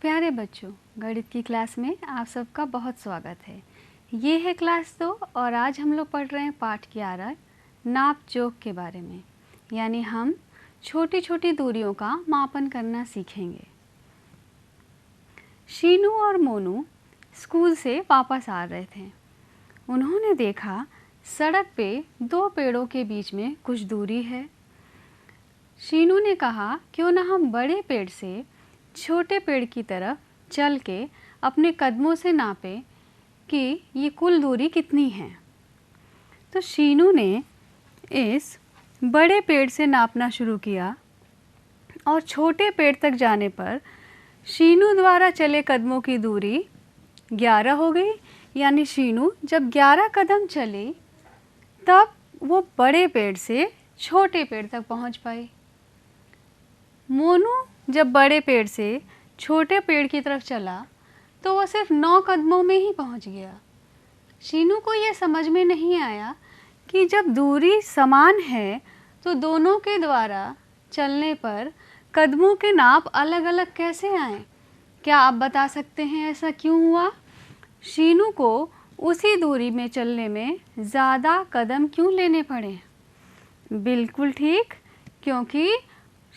प्यारे बच्चों, गणित की क्लास में आप सबका बहुत स्वागत है। ये है क्लास 2 और आज हम लोग पढ़ रहे हैं पाठ 11 नाप जोख के बारे में। यानी हम छोटी छोटी दूरियों का मापन करना सीखेंगे। शीनू और मोनू स्कूल से वापस आ रहे थे। उन्होंने देखा सड़क पे 2 पेड़ों के बीच में कुछ दूरी है। शीनू ने कहा, क्यों ना हम बड़े पेड़ से छोटे पेड़ की तरफ चल के अपने कदमों से नापें कि ये कुल दूरी कितनी है। तो शीनू ने इस बड़े पेड़ से नापना शुरू किया और छोटे पेड़ तक जाने पर शीनू द्वारा चले कदमों की दूरी 11 हो गई। यानी शीनू जब 11 कदम चली तब वो बड़े पेड़ से छोटे पेड़ तक पहुंच पाई। मोनू जब बड़े पेड़ से छोटे पेड़ की तरफ चला तो वो सिर्फ 9 कदमों में ही पहुंच गया। शीनू को ये समझ में नहीं आया कि जब दूरी समान है तो दोनों के द्वारा चलने पर कदमों के नाप अलग अलग कैसे आए। क्या आप बता सकते हैं ऐसा क्यों हुआ? शीनू को उसी दूरी में चलने में ज़्यादा कदम क्यों लेने पड़े? बिल्कुल ठीक, क्योंकि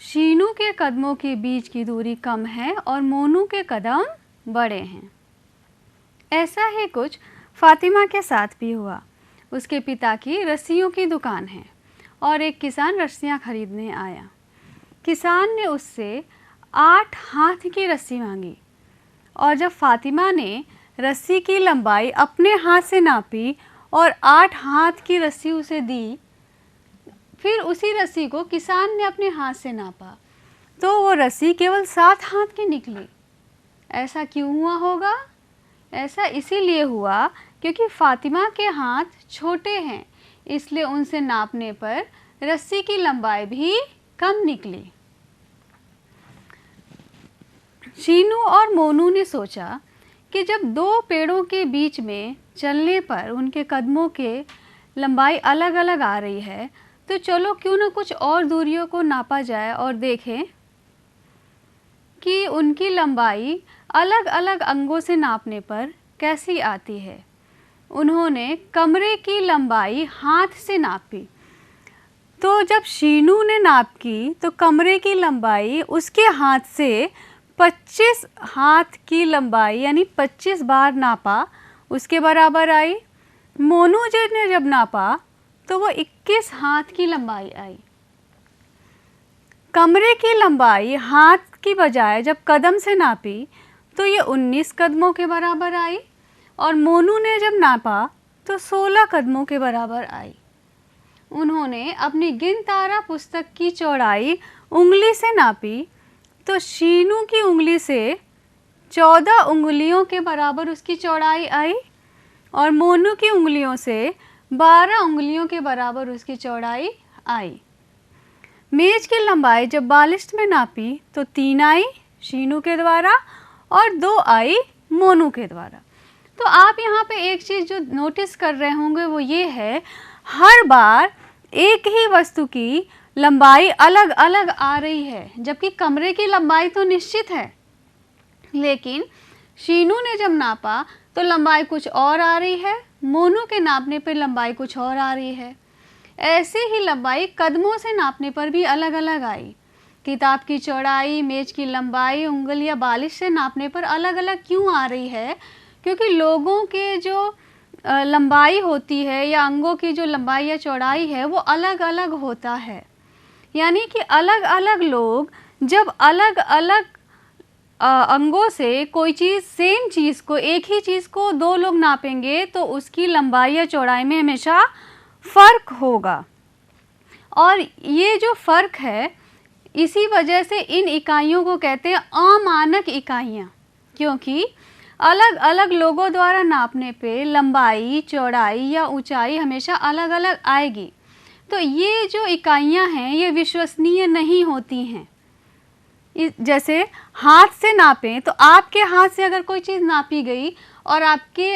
शीनू के कदमों के बीच की दूरी कम है और मोनू के कदम बड़े हैं। ऐसा ही कुछ फातिमा के साथ भी हुआ। उसके पिता की रस्सियों की दुकान है और एक किसान रस्सियां खरीदने आया। किसान ने उससे 8 हाथ की रस्सी मांगी और जब फातिमा ने रस्सी की लंबाई अपने हाथ से नापी और 8 हाथ की रस्सी उसे दी, फिर उसी रस्सी को किसान ने अपने हाथ से नापा तो वो रस्सी केवल 7 हाथ की निकली। ऐसा क्यों हुआ होगा? ऐसा इसीलिए हुआ क्योंकि फातिमा के हाथ छोटे हैं, इसलिए उनसे नापने पर रस्सी की लंबाई भी कम निकली। शीनू और मोनू ने सोचा कि जब 2 पेड़ों के बीच में चलने पर उनके कदमों के लंबाई अलग अलग आ रही है तो चलो क्यों ना कुछ और दूरियों को नापा जाए और देखें कि उनकी लंबाई अलग अलग अंगों से नापने पर कैसी आती है। उन्होंने कमरे की लंबाई हाथ से नापी। तो जब शीनू ने नाप की तो कमरे की लंबाई उसके हाथ से 25 हाथ की लंबाई यानी 25 बार नापा उसके बराबर आई। मोनू जी ने जब नापा तो वो 21 हाथ की लंबाई आई। कमरे की लंबाई हाथ की बजाय जब कदम से नापी तो ये 19 कदमों के बराबर आई और मोनू ने जब नापा तो 16 कदमों के बराबर आई। उन्होंने अपनी गिन तारा पुस्तक की चौड़ाई उंगली से नापी तो शीनू की उंगली से 14 उंगलियों के बराबर उसकी चौड़ाई आई और मोनू की उंगलियों से 12 उंगलियों के बराबर उसकी चौड़ाई आई। मेज की लंबाई जब बालिश्त में नापी तो 3 आई शीनू के द्वारा और 2 आई मोनू के द्वारा। तो आप यहाँ पे एक चीज़ जो नोटिस कर रहे होंगे वो ये है, हर बार एक ही वस्तु की लंबाई अलग अलग आ रही है, जबकि कमरे की लंबाई तो निश्चित है, लेकिन शीनू ने जब नापा तो लंबाई कुछ और आ रही है, मोनू के नापने पर लंबाई कुछ और आ रही है। ऐसे ही लंबाई कदमों से नापने पर भी अलग अलग आई। किताब की चौड़ाई, मेज की लंबाई, उंगली या बालिश से नापने पर अलग अलग क्यों आ रही है? क्योंकि लोगों के जो लंबाई होती है या अंगों की जो लंबाई या चौड़ाई है वो अलग अलग होता है। यानी कि अलग अलग लोग जब अलग अलग अंगों से कोई चीज़, सेम चीज़ को, एक ही चीज़ को 2 लोग नापेंगे तो उसकी लंबाई या चौड़ाई में हमेशा फ़र्क होगा। और ये जो फ़र्क है, इसी वजह से इन इकाइयों को कहते हैं अमानक इकाइयाँ, क्योंकि अलग अलग लोगों द्वारा नापने पे लंबाई, चौड़ाई या ऊंचाई हमेशा अलग अलग आएगी। तो ये जो इकाइयाँ हैं ये विश्वसनीय नहीं होती हैं। जैसे हाथ से नापें तो आपके हाथ से अगर कोई चीज़ नापी गई और आपके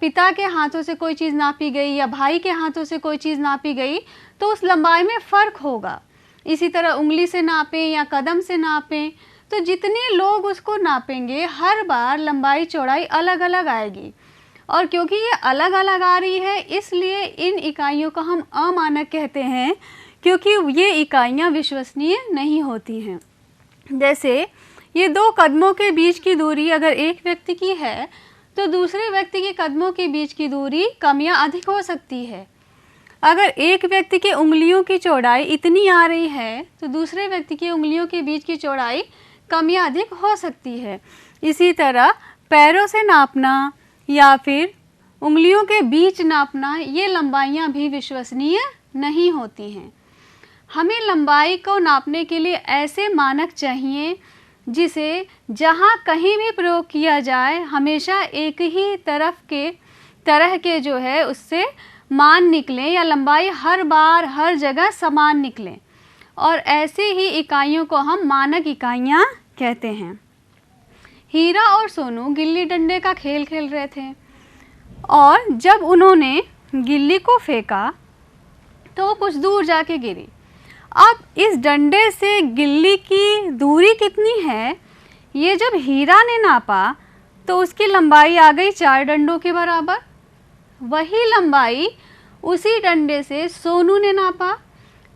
पिता के हाथों से कोई चीज़ नापी गई या भाई के हाथों से कोई चीज़ नापी गई तो उस लंबाई में फ़र्क होगा। इसी तरह उंगली से नापें या कदम से नापें तो जितने लोग उसको नापेंगे हर बार लंबाई चौड़ाई अलग अलग आएगी। और क्योंकि ये अलग अलग आ रही है इसलिए इन इकाइयों को हम अमानक कहते हैं, क्योंकि ये इकाइयाँ विश्वसनीय नहीं होती हैं। जैसे ये 2 कदमों के बीच की दूरी अगर एक व्यक्ति की है तो दूसरे व्यक्ति के कदमों के बीच की दूरी कम या अधिक हो सकती है। अगर एक व्यक्ति के उंगलियों की चौड़ाई इतनी आ रही है तो दूसरे व्यक्ति की उंगलियों के बीच की चौड़ाई कम या अधिक हो सकती है। इसी तरह पैरों से नापना या फिर उंगलियों के बीच नापना, ये लंबाइयाँ भी विश्वसनीय नहीं होती हैं। हमें लंबाई को नापने के लिए ऐसे मानक चाहिए जिसे जहाँ कहीं भी प्रयोग किया जाए हमेशा एक ही तरह के जो है उससे मान निकलें या लंबाई हर बार हर जगह समान निकलें, और ऐसे ही इकाइयों को हम मानक इकाइयाँ कहते हैं। हीरा और सोनू गिल्ली डंडे का खेल खेल रहे थे और जब उन्होंने गिल्ली को फेंका तो वो कुछ दूर जाके गिरी। अब इस डंडे से गिल्ली की दूरी कितनी है, ये जब हीरा ने नापा तो उसकी लंबाई आ गई 4 डंडों के बराबर। वही लंबाई उसी डंडे से सोनू ने नापा,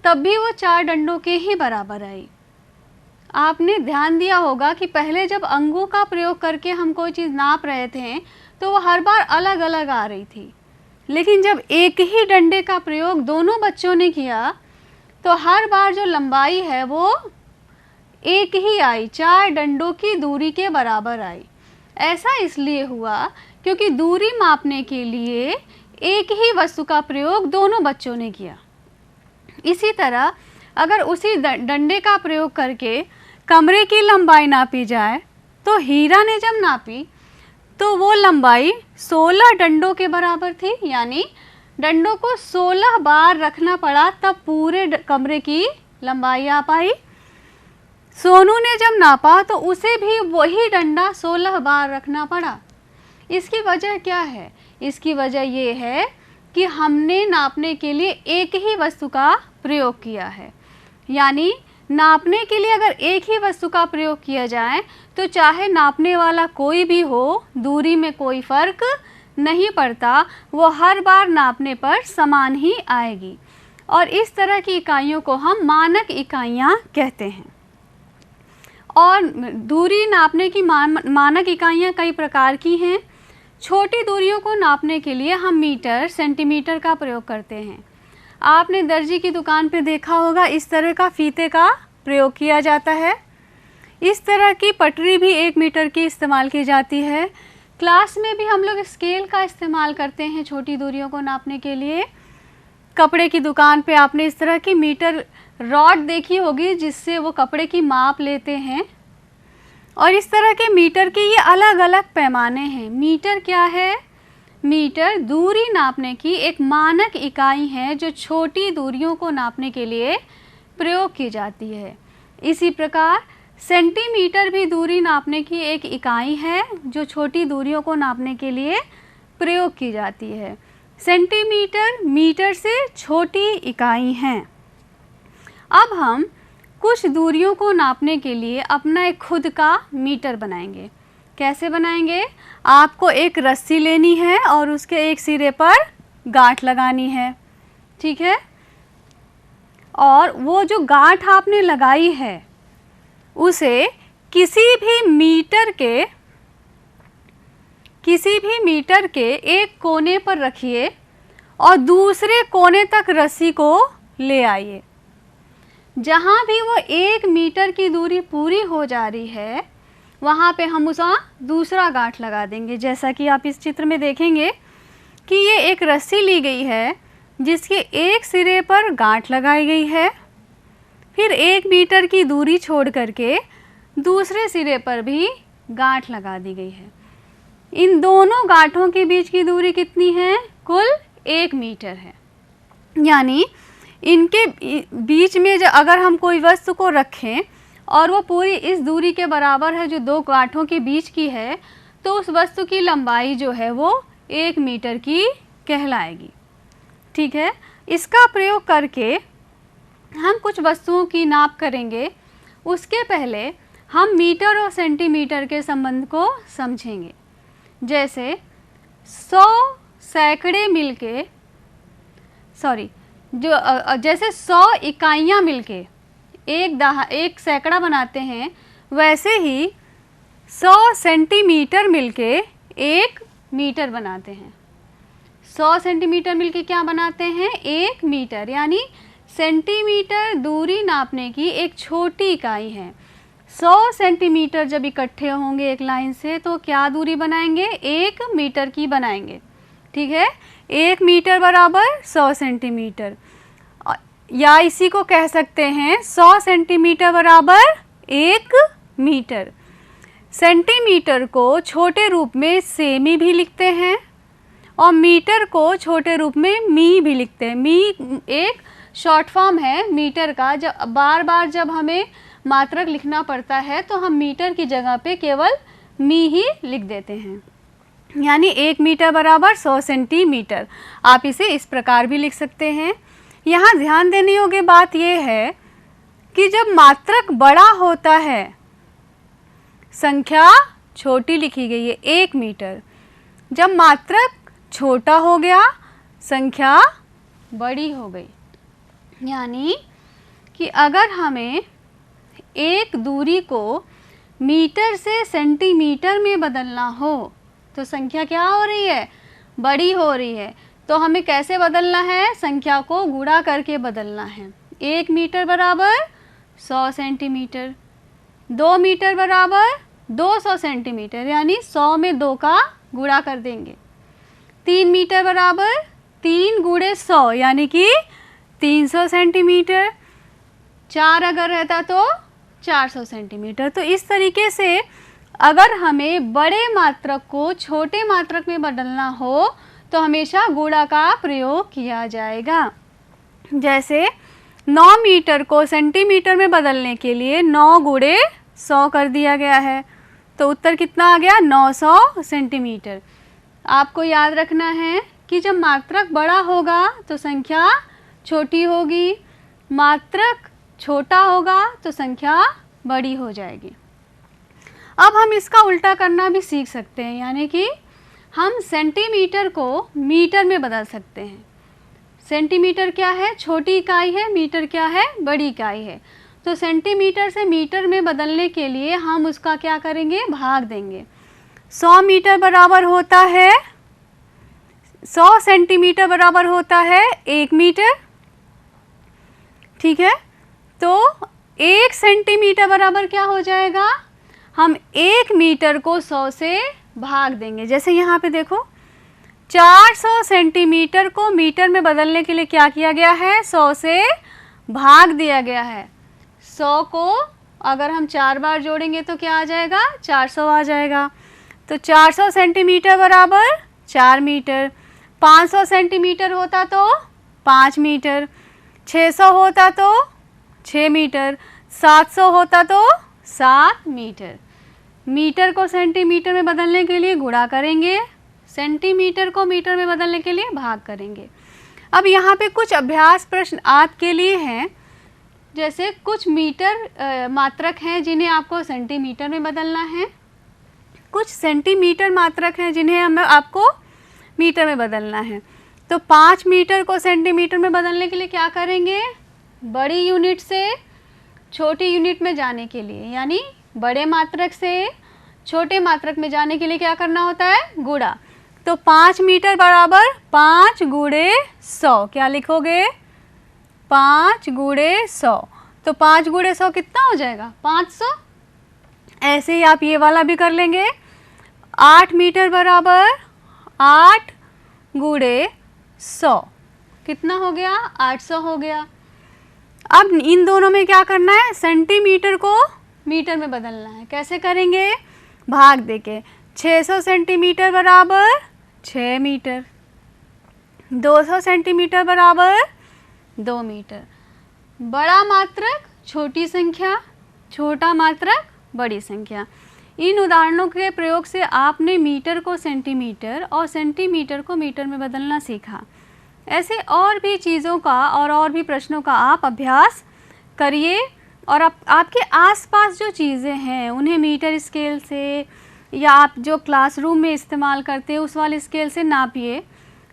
तब भी वो 4 डंडों के ही बराबर आई। आपने ध्यान दिया होगा कि पहले जब अंगों का प्रयोग करके हम कोई चीज़ नाप रहे थे तो वो हर बार अलग अलग आ रही थी, लेकिन जब एक ही डंडे का प्रयोग दोनों बच्चों ने किया तो हर बार जो लंबाई है वो एक ही आई, 4 डंडों की दूरी के बराबर आई। ऐसा इसलिए हुआ क्योंकि दूरी मापने के लिए एक ही वस्तु का प्रयोग दोनों बच्चों ने किया। इसी तरह अगर उसी डंडे का प्रयोग करके कमरे की लंबाई नापी जाए तो हीरा ने जब नापी तो वो लंबाई 16 डंडों के बराबर थी, यानी डंडों को 16 बार रखना पड़ा तब पूरे कमरे की लंबाई आ पाई। सोनू ने जब नापा तो उसे भी वही डंडा 16 बार रखना पड़ा। इसकी वजह क्या है? इसकी वजह ये है कि हमने नापने के लिए एक ही वस्तु का प्रयोग किया है। यानी नापने के लिए अगर एक ही वस्तु का प्रयोग किया जाए तो चाहे नापने वाला कोई भी हो, दूरी में कोई फर्क नहीं पड़ता, वो हर बार नापने पर समान ही आएगी। और इस तरह की इकाइयों को हम मानक इकाइयाँ कहते हैं। और दूरी नापने की मानक इकाइयाँ कई प्रकार की हैं। छोटी दूरियों को नापने के लिए हम मीटर, सेंटीमीटर का प्रयोग करते हैं। आपने दर्जी की दुकान पे देखा होगा इस तरह का फीते का प्रयोग किया जाता है। इस तरह की पटरी भी 1 मीटर की इस्तेमाल की जाती है। क्लास में भी हम लोग स्केल का इस्तेमाल करते हैं छोटी दूरियों को नापने के लिए। कपड़े की दुकान पे आपने इस तरह की मीटर रॉड देखी होगी जिससे वो कपड़े की माप लेते हैं। और इस तरह के मीटर के ये अलग अलग पैमाने हैं। मीटर क्या है? मीटर दूरी नापने की एक मानक इकाई है जो छोटी दूरियों को नापने के लिए प्रयोग की जाती है। इसी प्रकार सेंटीमीटर भी दूरी नापने की एक इकाई है जो छोटी दूरियों को नापने के लिए प्रयोग की जाती है। सेंटीमीटर मीटर से छोटी इकाई हैं। अब हम कुछ दूरियों को नापने के लिए अपना एक खुद का मीटर बनाएंगे। कैसे बनाएंगे? आपको एक रस्सी लेनी है और उसके एक सिरे पर गांठ लगानी है, ठीक है? और वो जो गांठ आपने लगाई है उसे किसी भी मीटर के एक कोने पर रखिए और दूसरे कोने तक रस्सी को ले आइए। जहाँ भी वो 1 मीटर की दूरी पूरी हो जा रही है वहाँ पे हम उसका दूसरा गांठ लगा देंगे। जैसा कि आप इस चित्र में देखेंगे कि ये एक रस्सी ली गई है जिसके एक सिरे पर गांठ लगाई गई है, फिर 1 मीटर की दूरी छोड़ करके दूसरे सिरे पर भी गांठ लगा दी गई है। इन दोनों गांठों के बीच की दूरी कितनी है? कुल 1 मीटर है। यानी इनके बीच में जो अगर हम कोई वस्तु को रखें और वो पूरी इस दूरी के बराबर है जो 2 गांठों के बीच की है, तो उस वस्तु की लंबाई जो है वो 1 मीटर की कहलाएगी, ठीक है? इसका प्रयोग करके हम कुछ वस्तुओं की नाप करेंगे। उसके पहले हम मीटर और सेंटीमीटर के संबंध को समझेंगे। जैसे 100 सैकड़े मिलके जैसे 100 इकाइयाँ मिलके एक सैकड़ा बनाते हैं, वैसे ही 100 सेंटीमीटर मिलके 1 मीटर बनाते हैं। 100 सेंटीमीटर मिलके क्या बनाते हैं? 1 मीटर, यानी सेंटीमीटर दूरी नापने की एक छोटी इकाई है। 100 सेंटीमीटर जब इकट्ठे होंगे एक लाइन से तो क्या दूरी बनाएंगे? 1 मीटर की बनाएंगे। ठीक है, 1 मीटर बराबर 100 सेंटीमीटर, या इसी को कह सकते हैं 100 सेंटीमीटर बराबर 1 मीटर। सेंटीमीटर को छोटे रूप में सेमी भी लिखते हैं और मीटर को छोटे रूप में मी भी लिखते हैं। मी एक शॉर्ट फॉर्म है मीटर का। जब बार बार जब हमें मात्रक लिखना पड़ता है तो हम मीटर की जगह पे केवल मी ही लिख देते हैं, यानी 1 मीटर बराबर 100 सेंटीमीटर। आप इसे इस प्रकार भी लिख सकते हैं। यहाँ ध्यान देने योग्य बात यह है कि जब मात्रक बड़ा होता है संख्या छोटी लिखी गई है 1 मीटर, जब मात्रक छोटा हो गया संख्या बड़ी हो गई। यानी कि अगर हमें एक दूरी को मीटर से सेंटीमीटर में बदलना हो तो संख्या क्या हो रही है? बड़ी हो रही है। तो हमें कैसे बदलना है? संख्या को गुणा करके बदलना है। 1 मीटर बराबर 100 सेंटीमीटर, 2 मीटर बराबर 200 सेंटीमीटर, यानी 100 में 2 का गुणा कर देंगे। 3 मीटर बराबर 3 गुणे 100, यानी कि 300 सेंटीमीटर। 4 अगर रहता तो 400 सेंटीमीटर। तो इस तरीके से अगर हमें बड़े मात्रक को छोटे मात्रक में बदलना हो तो हमेशा गुणा का प्रयोग किया जाएगा। जैसे 9 मीटर को सेंटीमीटर में बदलने के लिए 9 गुणे 100 कर दिया गया है, तो उत्तर कितना आ गया? 900 सेंटीमीटर। आपको याद रखना है कि जब मात्रक बड़ा होगा तो संख्या छोटी होगी, मात्रक छोटा होगा तो संख्या बड़ी हो जाएगी। अब हम इसका उल्टा करना भी सीख सकते हैं, यानी कि हम सेंटीमीटर को मीटर में बदल सकते हैं। सेंटीमीटर क्या है? छोटी इकाई है। मीटर क्या है? बड़ी इकाई है। तो सेंटीमीटर से मीटर में बदलने के लिए हम उसका क्या करेंगे? भाग देंगे। 100 मीटर बराबर होता है 100 सेंटीमीटर बराबर होता है 1 मीटर। ठीक है, तो 1 सेंटीमीटर बराबर क्या हो जाएगा? हम 1 मीटर को 100 से भाग देंगे। जैसे यहाँ पे देखो 400 सेंटीमीटर को मीटर में बदलने के लिए क्या किया गया है? 100 से भाग दिया गया है। 100 को अगर हम 4 बार जोड़ेंगे तो क्या आ जाएगा? 400 आ जाएगा। तो 400 सेंटीमीटर बराबर 4 मीटर। 500 सेंटीमीटर होता तो 5 मीटर। 600 होता तो 6 मीटर। 700 होता तो 7 मीटर। मीटर को सेंटीमीटर में बदलने के लिए गुणा करेंगे, सेंटीमीटर को मीटर में बदलने के लिए भाग करेंगे। अब यहाँ पे कुछ अभ्यास प्रश्न आपके लिए हैं। जैसे कुछ मीटर मात्रक हैं जिन्हें आपको सेंटीमीटर में बदलना है, कुछ सेंटीमीटर मात्रक हैं जिन्हें आपको मीटर में बदलना है। तो 5 मीटर को सेंटीमीटर में बदलने के लिए क्या करेंगे? बड़ी यूनिट से छोटी यूनिट में जाने के लिए, यानी बड़े मात्रक से छोटे मात्रक में जाने के लिए क्या करना होता है? गुणा। तो 5 मीटर बराबर 5 गुणे 100, क्या लिखोगे? 5 गुणे 100। तो 5 गुणे 100 कितना हो जाएगा? 500। ऐसे ही आप ये वाला भी कर लेंगे। 8 मीटर बराबर 8 गुणे 100, कितना हो गया? 800 हो गया। अब इन दोनों में क्या करना है? सेंटीमीटर को मीटर में बदलना है। कैसे करेंगे? भाग देके। 600 सेंटीमीटर बराबर 6 मीटर। 200 सेंटीमीटर बराबर 2 मीटर। बड़ा मात्रक छोटी संख्या, छोटा मात्रक बड़ी संख्या। इन उदाहरणों के प्रयोग से आपने मीटर को सेंटीमीटर और सेंटीमीटर को मीटर में बदलना सीखा। ऐसे और भी चीज़ों का और भी प्रश्नों का आप अभ्यास करिए और आपके आसपास जो चीज़ें हैं उन्हें मीटर स्केल से या आप जो क्लासरूम में इस्तेमाल करते हैं उस वाले स्केल से नापिए,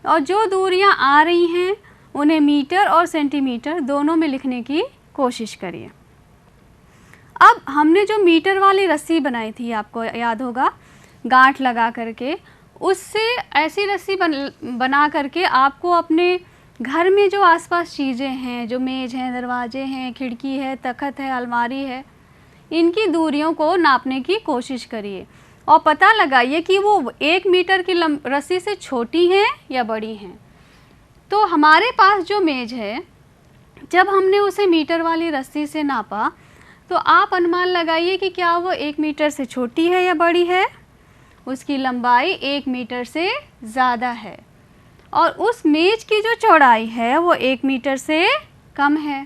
और जो दूरियां आ रही हैं उन्हें मीटर और सेंटीमीटर दोनों में लिखने की कोशिश करिए। अब हमने जो मीटर वाली रस्सी बनाई थी, आपको याद होगा, गांठ लगा करके, उससे ऐसी रस्सी बना करके आपको अपने घर में जो आसपास चीज़ें हैं, जो मेज़ हैं, दरवाजे हैं, खिड़की है, तख़्त है, अलमारी है, इनकी दूरियों को नापने की कोशिश करिए और पता लगाइए कि वो 1 मीटर की रस्सी से छोटी हैं या बड़ी हैं। तो हमारे पास जो मेज़ है, जब हमने उसे मीटर वाली रस्सी से नापा तो आप अनुमान लगाइए कि क्या वो 1 मीटर से छोटी है या बड़ी है। उसकी लंबाई 1 मीटर से ज़्यादा है और उस मेज की जो चौड़ाई है वो 1 मीटर से कम है।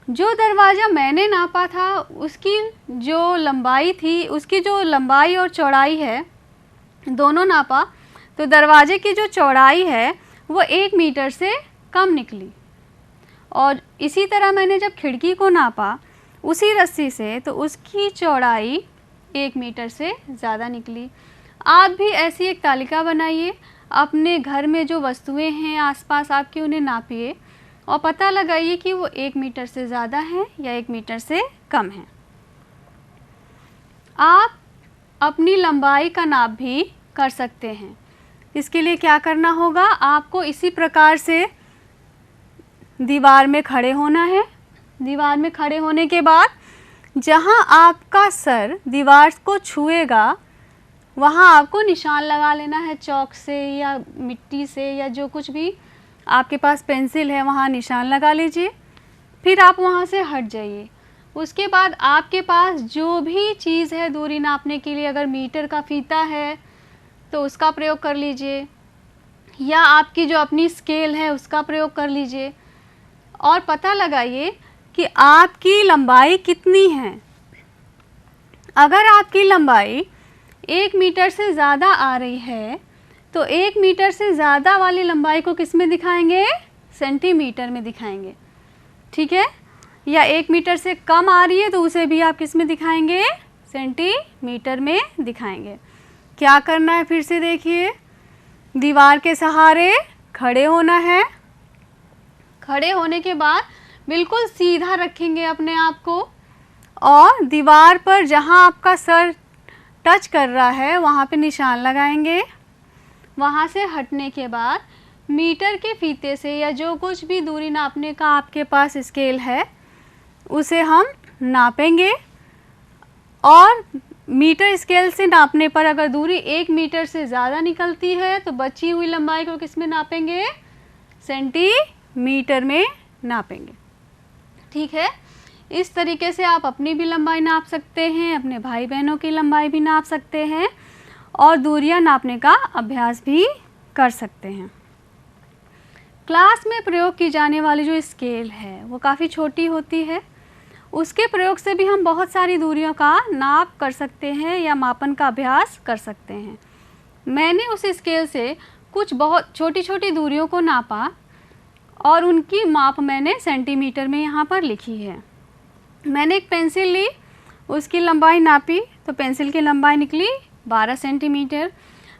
जो दरवाज़ा मैंने नापा था उसकी जो लंबाई थी, उसकी जो लंबाई और चौड़ाई है, दोनों नापा तो दरवाजे की जो चौड़ाई है वो 1 मीटर से कम निकली। और इसी तरह मैंने जब खिड़की को नापा उसी रस्सी से तो उसकी चौड़ाई 1 मीटर से ज़्यादा निकली। आप भी ऐसी एक तालिका बनाइए, अपने घर में जो वस्तुएं हैं आसपास आपकी उन्हें नापिए और पता लगाइए कि वो 1 मीटर से ज़्यादा हैं या 1 मीटर से कम हैं। आप अपनी लंबाई का नाप भी कर सकते हैं। इसके लिए क्या करना होगा, आपको इसी प्रकार से दीवार में खड़े होना है। दीवार में खड़े होने के बाद जहाँ आपका सर दीवार को छुएगा वहाँ आपको निशान लगा लेना है, चौक से या मिट्टी से या जो कुछ भी आपके पास पेंसिल है वहाँ निशान लगा लीजिए। फिर आप वहाँ से हट जाइए। उसके बाद आपके पास जो भी चीज़ है दूरी नापने के लिए, अगर मीटर का फीता है तो उसका प्रयोग कर लीजिए या आपकी जो अपनी स्केल है उसका प्रयोग कर लीजिए और पता लगाइए कि आपकी लंबाई कितनी है। अगर आपकी लंबाई 1 मीटर से ज़्यादा आ रही है तो 1 मीटर से ज़्यादा वाली लंबाई को किस में दिखाएंगे, सेंटीमीटर में दिखाएंगे, ठीक है। या 1 मीटर से कम आ रही है तो उसे भी आप किस में दिखाएंगे, सेंटीमीटर में दिखाएंगे। क्या करना है फिर से देखिए, दीवार के सहारे खड़े होना है। खड़े होने के बाद बिल्कुल सीधा रखेंगे अपने आप को और दीवार पर जहाँ आपका सर टच कर रहा है वहाँ पे निशान लगाएंगे। वहाँ से हटने के बाद मीटर के फीते से या जो कुछ भी दूरी नापने का आपके पास स्केल है उसे हम नापेंगे और मीटर स्केल से नापने पर अगर दूरी 1 मीटर से ज़्यादा निकलती है तो बची हुई लंबाई को किस में नापेंगे, सेंटीमीटर में नापेंगे, ठीक है। इस तरीके से आप अपनी भी लंबाई नाप सकते हैं, अपने भाई बहनों की लंबाई भी नाप सकते हैं और दूरियां नापने का अभ्यास भी कर सकते हैं। क्लास में प्रयोग की जाने वाली जो स्केल है वो काफ़ी छोटी होती है। उसके प्रयोग से भी हम बहुत सारी दूरियों का नाप कर सकते हैं या मापन का अभ्यास कर सकते हैं। मैंने उस स्केल से कुछ बहुत छोटी छोटी दूरियों को नापा और उनकी माप मैंने सेंटीमीटर में यहाँ पर लिखी है। मैंने एक पेंसिल ली, उसकी लंबाई नापी तो पेंसिल की लंबाई निकली 12 सेंटीमीटर।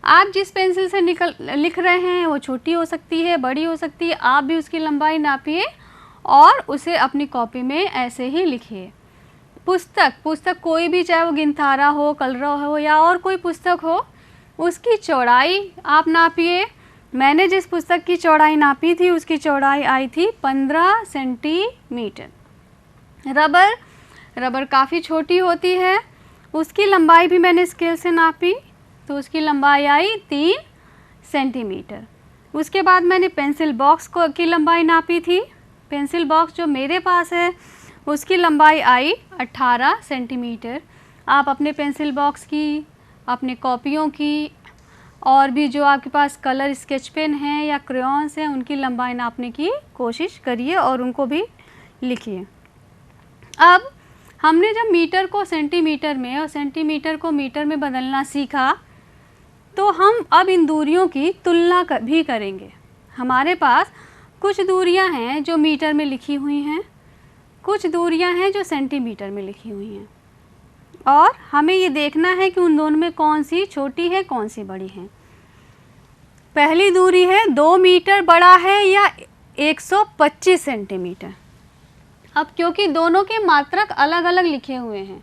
आप जिस पेंसिल से लिख रहे हैं वो छोटी हो सकती है, बड़ी हो सकती है, आप भी उसकी लंबाई नापिए और उसे अपनी कॉपी में ऐसे ही लिखिए। पुस्तक कोई भी, चाहे वो गिनथारा हो, कलरव हो या और कोई पुस्तक हो, उसकी चौड़ाई आप नापिए। मैंने जिस पुस्तक की चौड़ाई नापी थी उसकी चौड़ाई आई थी 15 सेंटीमीटर। रबर काफ़ी छोटी होती है, उसकी लंबाई भी मैंने स्केल से नापी तो उसकी लंबाई आई 3 सेंटीमीटर। उसके बाद मैंने पेंसिल बॉक्स की लंबाई नापी थी। पेंसिल बॉक्स जो मेरे पास है उसकी लंबाई आई 18 सेंटीमीटर। आप अपने पेंसिल बॉक्स की, अपने कॉपियों की और भी जो आपके पास कलर स्केच पेन हैं या क्रेयॉन्स हैं उनकी लंबाई नापने की कोशिश करिए और उनको भी लिखिए। अब हमने जब मीटर को सेंटीमीटर में और सेंटीमीटर को मीटर में बदलना सीखा तो हम अब इन दूरियों की तुलना भी करेंगे। हमारे पास कुछ दूरियां हैं जो मीटर में लिखी हुई हैं, कुछ दूरियां हैं जो सेंटीमीटर में लिखी हुई हैं और हमें ये देखना है कि उन दोनों में कौन सी छोटी है कौन सी बड़ी है। पहली दूरी है 2 मीटर बड़ा है या 125 सेंटीमीटर। अब क्योंकि दोनों के मात्रक अलग अलग लिखे हुए हैं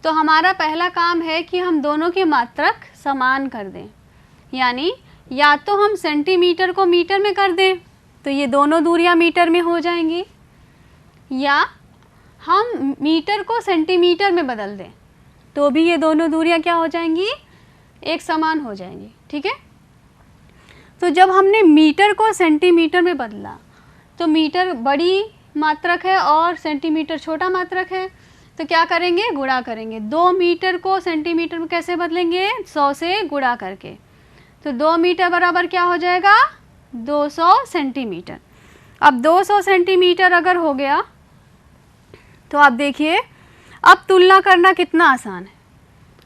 तो हमारा पहला काम है कि हम दोनों के मात्रक समान कर दें, यानी या तो हम सेंटीमीटर को मीटर में कर दें तो ये दोनों दूरियां मीटर में हो जाएंगी, या हम मीटर को सेंटीमीटर में बदल दें तो भी ये दोनों दूरियां क्या हो जाएंगी, एक समान हो जाएंगी। ठीक है, तो जब हमने मीटर को सेंटीमीटर में बदला तो मीटर बड़ी मात्रक है और सेंटीमीटर छोटा मात्रक है, तो क्या करेंगे, गुणा करेंगे। 2 मीटर को सेंटीमीटर में कैसे बदलेंगे, 100 से गुणा करके। तो 2 मीटर बराबर क्या हो जाएगा, 200 सेंटीमीटर। अब 200 सेंटीमीटर अगर हो गया तो आप देखिए अब तुलना करना कितना आसान है।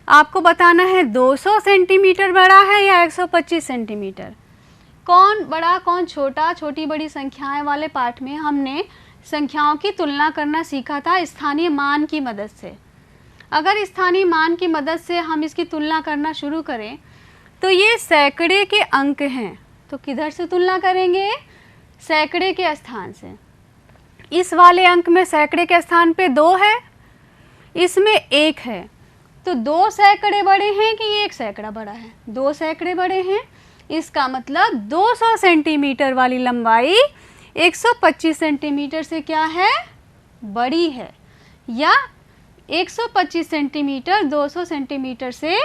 आपको बताना है 200 सेंटीमीटर बड़ा है या 125 सेंटीमीटर, कौन बड़ा कौन छोटा। छोटी बड़ी संख्याएं वाले पाठ में हमने संख्याओं की तुलना करना सीखा था स्थानीय मान की मदद से। अगर स्थानीय मान की मदद से हम इसकी तुलना करना शुरू करें तो ये सैकड़े के अंक हैं, तो किधर से तुलना करेंगे, सैकड़े के स्थान से। इस वाले अंक में सैकड़े के स्थान पे 2 है, इसमें 1 है, तो 2 सैकड़े बड़े हैं कि 1 सैकड़ा बड़ा है, 2 सैकड़े बड़े हैं। इसका मतलब 200 सेंटीमीटर वाली लंबाई 125 सेंटीमीटर से क्या है, बड़ी है, या 125 सेंटीमीटर 200 सेंटीमीटर से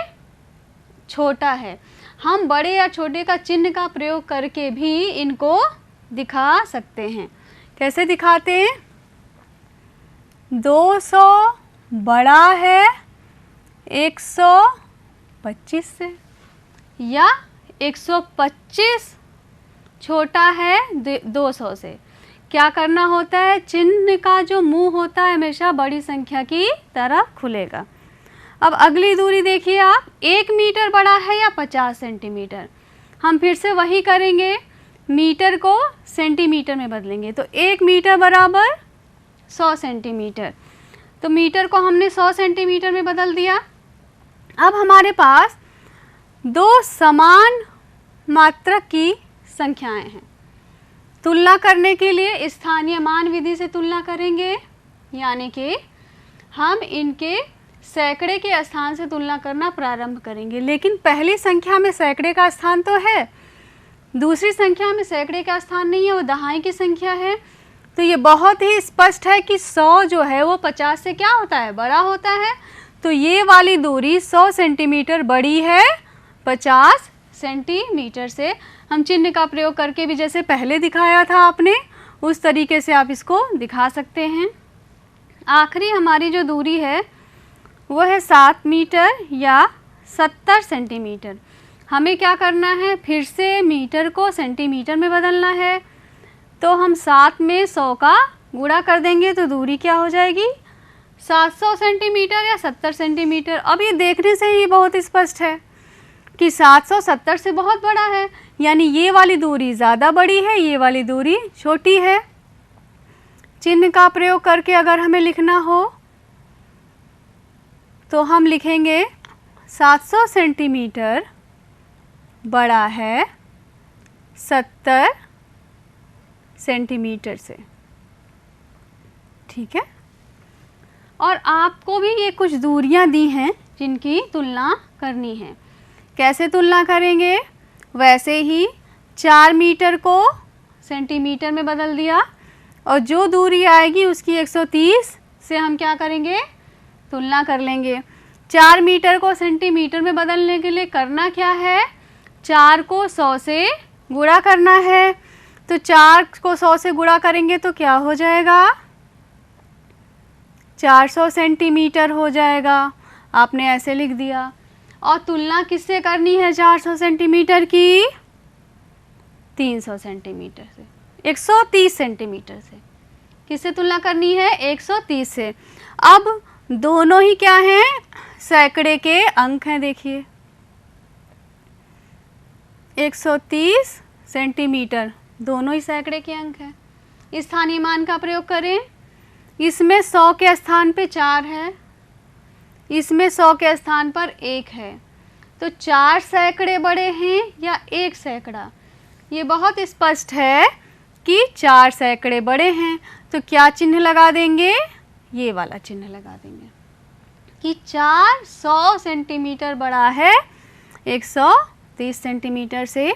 छोटा है। हम बड़े या छोटे का चिन्ह का प्रयोग करके भी इनको दिखा सकते हैं। कैसे दिखाते हैं, 200 बड़ा है 125 से, या 125 छोटा है 200 से। क्या करना होता है, चिन्ह का जो मुंह होता है हमेशा बड़ी संख्या की तरफ खुलेगा। अब अगली दूरी देखिए आप, 1 मीटर बड़ा है या 50 सेंटीमीटर। हम फिर से वही करेंगे, मीटर को सेंटीमीटर में बदलेंगे। तो 1 मीटर बराबर 100 सेंटीमीटर, तो मीटर को हमने 100 सेंटीमीटर में बदल दिया। अब हमारे पास 2 समान मात्रक की संख्याएं हैं। तुलना करने के लिए स्थानीय मान विधि से तुलना करेंगे, यानी कि हम इनके सैकड़े के स्थान से तुलना करना प्रारंभ करेंगे। लेकिन पहली संख्या में सैकड़े का स्थान तो है, दूसरी संख्या में सैकड़े का स्थान नहीं है, वो दहाई की संख्या है। तो ये बहुत ही स्पष्ट है कि 100 जो है वो 50 से क्या होता है, बड़ा होता है। तो ये वाली दूरी 100 सेंटीमीटर बड़ी है 50 सेंटीमीटर से। हम चिन्ह का प्रयोग करके भी जैसे पहले दिखाया था आपने, उस तरीके से आप इसको दिखा सकते हैं। आखिरी हमारी जो दूरी है वो है 7 मीटर या 70 सेंटीमीटर। हमें क्या करना है, फिर से मीटर को सेंटीमीटर में बदलना है। तो हम 7 में 100 का गुणा कर देंगे तो दूरी क्या हो जाएगी, 700 सेंटीमीटर या 70 सेंटीमीटर। अब ये देखने से ही बहुत स्पष्ट है कि 770 से बहुत बड़ा है, यानी ये वाली दूरी ज़्यादा बड़ी है, ये वाली दूरी छोटी है। चिन्ह का प्रयोग करके अगर हमें लिखना हो तो हम लिखेंगे 700 सेंटीमीटर बड़ा है 70 सेंटीमीटर से। ठीक है, और आपको भी ये कुछ दूरियां दी हैं जिनकी तुलना करनी है। कैसे तुलना करेंगे, वैसे ही 4 मीटर को सेंटीमीटर में बदल दिया और जो दूरी आएगी उसकी 130 से हम क्या करेंगे, तुलना कर लेंगे। 4 मीटर को सेंटीमीटर में बदलने के लिए करना क्या है, 4 को 100 से गुणा करना है। तो 4 को 100 से गुणा करेंगे तो क्या हो जाएगा, 400 सेंटीमीटर हो जाएगा। आपने ऐसे लिख दिया। और तुलना किससे करनी है 400 सेंटीमीटर की, 300 सेंटीमीटर से, 130 सेंटीमीटर से। किससे तुलना करनी है, 130 से। अब दोनों ही क्या हैं, सैकड़े के अंक हैं। देखिए 130 सेंटीमीटर दोनों ही सैकड़े के अंक हैं। स्थानीय मान का प्रयोग करें, इसमें 100 के स्थान पे 4 है, इसमें 100 के स्थान पर 1 है, तो 4 सैकड़े बड़े हैं या 1 सैकड़ा? ये बहुत स्पष्ट है कि 4 सैकड़े बड़े हैं, तो क्या चिन्ह लगा देंगे? ये वाला चिन्ह लगा देंगे कि 4 100 सेंटीमीटर बड़ा है 130 सेंटीमीटर से।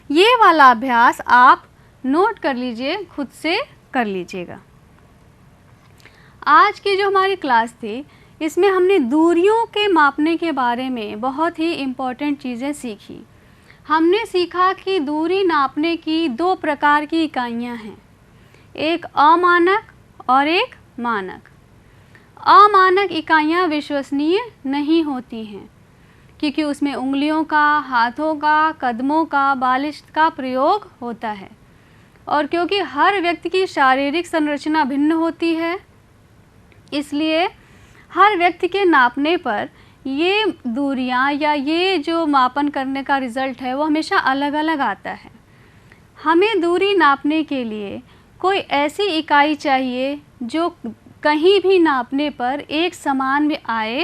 ये वाला अभ्यास आप नोट कर लीजिए, खुद से कर लीजिएगा। आज की जो हमारी क्लास थी इसमें हमने दूरियों के मापने के बारे में बहुत ही इम्पोर्टेंट चीज़ें सीखी। हमने सीखा कि दूरी नापने की 2 प्रकार की इकाइयाँ हैं, एक अमानक और एक मानक। अमानक इकाइयाँ विश्वसनीय नहीं होती हैं क्योंकि उसमें उंगलियों का, हाथों का, कदमों का, बालिश का प्रयोग होता है, और क्योंकि हर व्यक्ति की शारीरिक संरचना भिन्न होती है, इसलिए हर व्यक्ति के नापने पर ये दूरियां या ये जो मापन करने का रिज़ल्ट है वो हमेशा अलग अलग आता है। हमें दूरी नापने के लिए कोई ऐसी इकाई चाहिए जो कहीं भी नापने पर एक समान भी आए,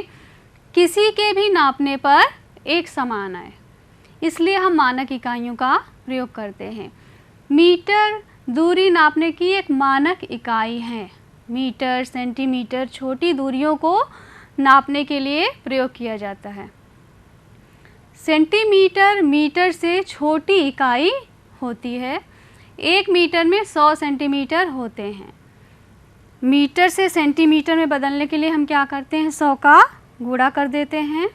किसी के भी नापने पर एक समान आए, इसलिए हम मानक इकाइयों का प्रयोग करते हैं। मीटर दूरी नापने की एक मानक इकाई है। मीटर, सेंटीमीटर छोटी दूरियों को नापने के लिए प्रयोग किया जाता है। सेंटीमीटर मीटर से छोटी इकाई होती है। 1 मीटर में 100 सेंटीमीटर होते हैं। मीटर से सेंटीमीटर में बदलने के लिए हम क्या करते हैं? 100 का गुणा कर देते हैं।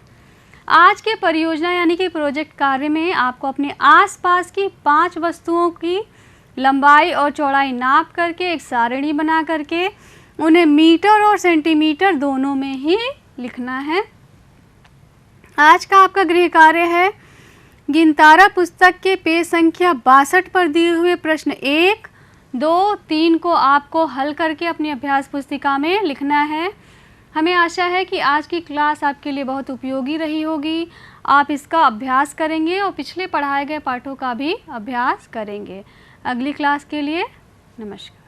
आज के परियोजना यानी कि प्रोजेक्ट कार्य में आपको अपने आसपास की 5 वस्तुओं की लंबाई और चौड़ाई नाप करके एक सारणी बना करके उन्हें मीटर और सेंटीमीटर दोनों में ही लिखना है। आज का आपका गृह कार्य है, गिनतारा पुस्तक के पेज संख्या 62 पर दिए हुए प्रश्न 1, 2, 3 को आपको हल करके अपनी अभ्यास पुस्तिका में लिखना है। हमें आशा है कि आज की क्लास आपके लिए बहुत उपयोगी रही होगी। आप इसका अभ्यास करेंगे और पिछले पढ़ाए गए पाठों का भी अभ्यास करेंगे। अगली क्लास के लिए नमस्कार।